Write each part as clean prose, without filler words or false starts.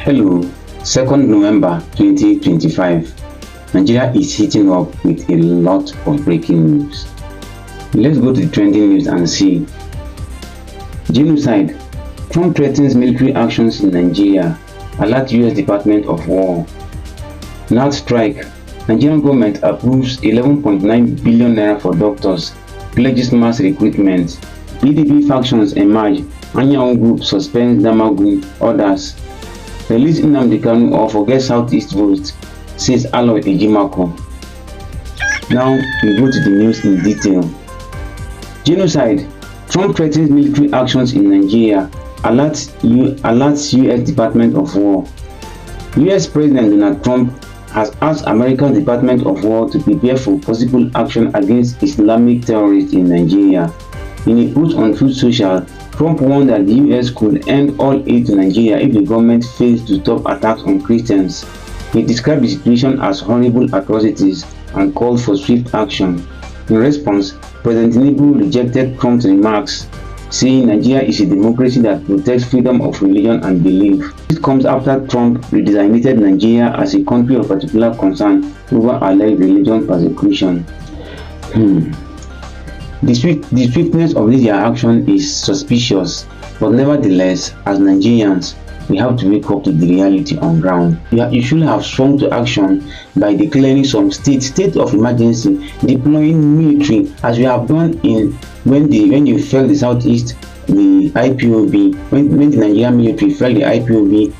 Hello, 2nd November 2025. Nigeria is heating up with a lot of breaking news. Let's go to the trending news and see. Genocide. Trump threatens military actions in Nigeria. Alert US Department of War. NARD strike. Nigerian government approves 11.9 billion naira for doctors. Pledges mass recruitment. PDP factions emerge. Anyanwụ group suspends Damagun orders. Release Nnamdi Kanu or forget Southeast votes, says Aloy Ejimakor. Now we go to the news in detail. Genocide. Trump threatens military actions in Nigeria. Alerts US Department of War. US President Donald Trump has asked American Department of War to prepare for possible action against Islamic terrorists in Nigeria. In a post on Truth Social, Trump warned that the US could end all aid to Nigeria if the government fails to stop attacks on Christians. He described the situation as horrible atrocities and called for swift action. In response, President Tinubu rejected Trump's remarks, saying Nigeria is a democracy that protects freedom of religion and belief. This comes after Trump redesignated Nigeria as a country of particular concern over alleged religion persecution. The swiftness of this action is suspicious, but nevertheless, as Nigerians, we have to wake up to the reality on ground. You should have swung to action by declaring some state of emergency, deploying military, as we have done when you fell the Southeast, the IPOB, when the Nigerian military fell the IPOB,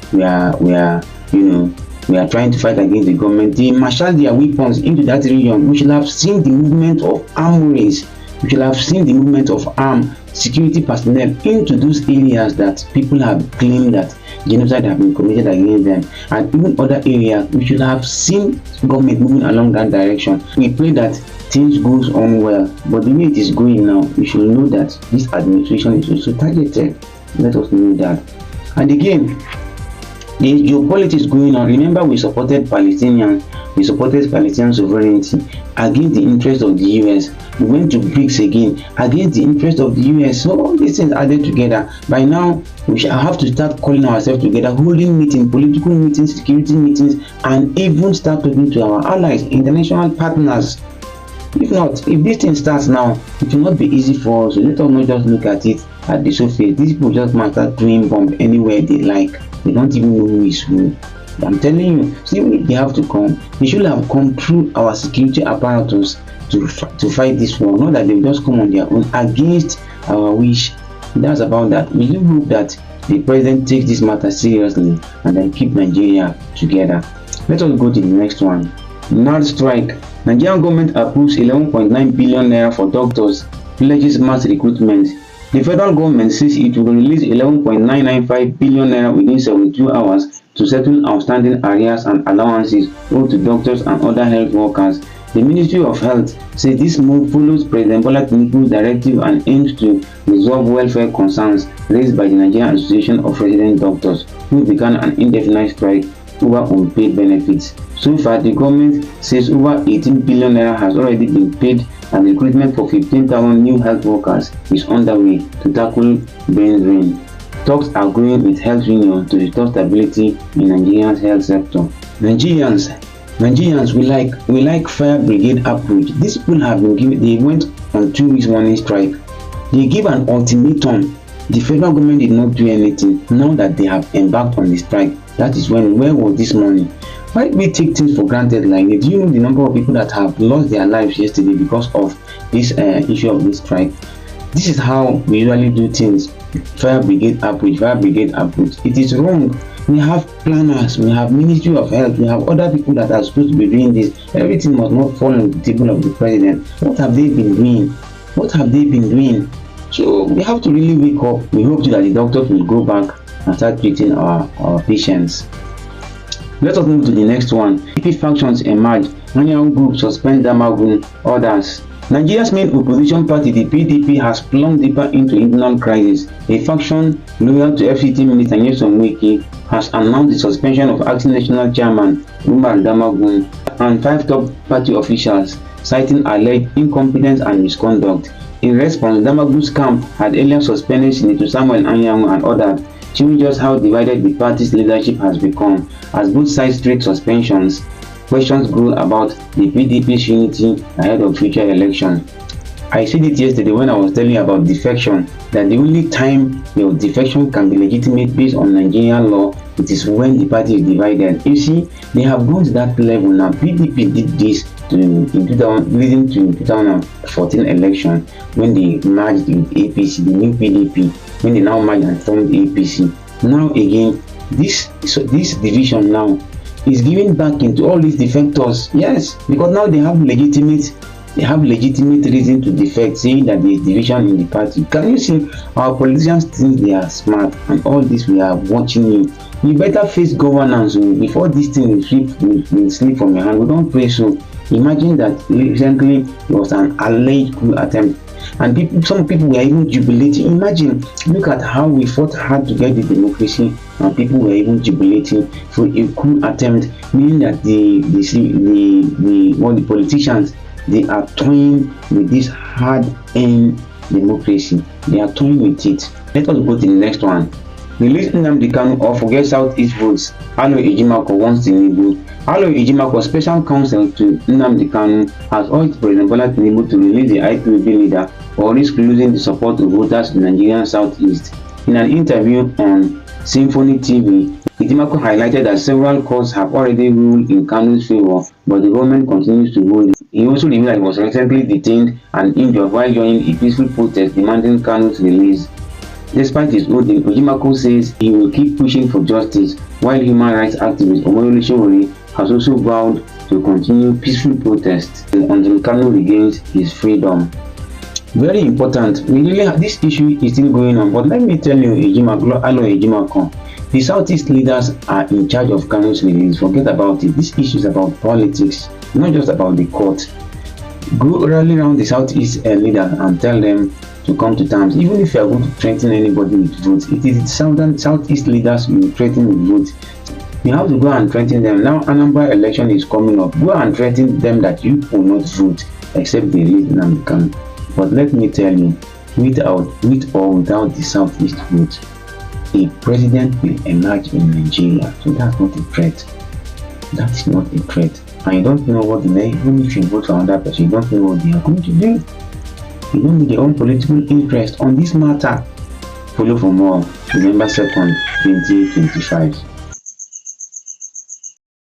we are trying to fight against the government. They marshaled their weapons into that region. We should have seen the movement of armories. We should have seen the movement of armed security personnel into those areas that people have claimed that genocide have been committed against them, and even other areas. We should have seen government moving along that direction. We pray that things goes on well, but the way it is going now, we should know that this administration is also targeted. Let us know that. And again, the geopolitics going on. Remember, we supported Palestinians. We supported Palestinian sovereignty against the interest of the US. We went to BRICS again against the interest of the US. So all these things added together. By now, we shall have to start calling ourselves together, holding meetings, political meetings, security meetings, and even start talking to our allies, international partners. If not, if this thing starts now, it will not be easy for us. So let us not just look at it at the surface. These people just might start doing bomb anywhere they like. They don't even know who is who. I'm telling you, see, they have to come. They should have come through our security apparatus to fight this war. Not that they just come on their own against our wish. That's about that. We do hope that the president takes this matter seriously and then keep Nigeria together. Let us go to the next one. NARD strike. Nigerian government approves 11.9 billion naira for doctors, pledges mass recruitment. The federal government says it will release 11.995 billion naira within 72 hours to settle outstanding arrears and allowances owed to doctors and other health workers. The Ministry of Health says this move follows President Bola Tinubu's directive and aims to resolve welfare concerns raised by the Nigerian Association of Resident Doctors, who began an indefinite strike over unpaid benefits. So far, the government says over 18 billion naira has already been paid, and recruitment for 15,000 new health workers is underway to tackle brain drain. Talks are going with health unions to restore stability in Nigeria's health sector. Nigerians, we like fire brigade approach. These people have been given. They went on 2 weeks warning strike. They give an ultimatum. The federal government did not do anything. Now that they have embarked on the strike, that is when. Where was this money? Why do we take things for granted like this? Do you know the number of people that have lost their lives yesterday because of this issue of this strike? This is how we usually do things. Fire brigade approach. It is wrong. We have planners, we have Ministry of Health, we have other people that are supposed to be doing this. Everything must not fall on the table of the president. What have they been doing? So we have to really wake up. We hope that the doctors will go back and start treating our patients. Let us move to the next one. PDP factions emerge. Anyanwụ group suspend Damagun orders. Nigeria's main opposition party, the PDP, has plunged deeper into internal crisis. A faction loyal to FCT Minister Nyesom Wike has announced the suspension of acting national chairman Umar Damagun and 5 top party officials, citing alleged incompetence and misconduct. In response, Damagun's camp had earlier suspended Senator Samuel Anyanwụ and others. showing just how divided the party's leadership has become as both sides trade suspensions. Questions grow about the PDP's unity ahead of future elections. I said it yesterday when I was telling you about defection, that the only time your defection can be legitimate based on Nigerian law, it is when the party is divided. You see, they have gone to that level now. PDP did this leading to 2014 election when they merged with APC, the new PDP, when they now merged and formed APC. Now again, this division now is giving back into all these defectors. Yes, because now they have legitimate reason to defect, saying that there is division in the party. Can you see our politicians think they are smart, and all this we are watching you? You better face governance before this thing will slip from your hand. We don't pray so. Imagine that recently there was an alleged coup attempt, and some people were even jubilating. Imagine, look at how we fought hard to get the democracy, and people were even jubilating for a coup attempt, meaning that the politicians, they are toying with this hard-earned democracy. They are toying with it. Let us go to the next one. Release Nnamdi Kanu or forget Southeast votes. Aloy Ejimakor wants Tinubu. Aloy Ejimakor, special counsel to Nnamdi Kanu, has urged President Tinubu to release the IPOB leader or risk losing the support of voters in Nigerian Southeast. In an interview on Symphony TV, Ejimakor highlighted that several courts have already ruled in Kanu's favor, but the government continues to hold it. He also revealed that he was recently detained and injured while joining a peaceful protest demanding Kanu's release. Despite his holding, Ejimakor says he will keep pushing for justice, while human rights activist Omoyole Sowore has also vowed to continue peaceful protests until Kanu regains his freedom. Very important. This issue is still going on, but let me tell you, Aloy Ejimakor, the Southeast leaders are in charge of Kanu's release. Forget about it. This issue is about politics, not just about the court. Go rally around the Southeast leaders and tell them to come to terms. Even if you are going to threaten anybody with votes, it is the Southeast leaders you threaten with votes. You have to go and threaten them. Now Anambra election is coming up. Go and threaten them that you will not vote except they release Nnamdi Kanu. But let me tell you, with or without the Southeast vote, a president will emerge in Nigeria. So that's not a threat. That is not a threat. And you don't know what even if you vote for another person, you don't know what they are going to do. You don't need their own political interest on this matter. Follow for more. November 2nd, 2025.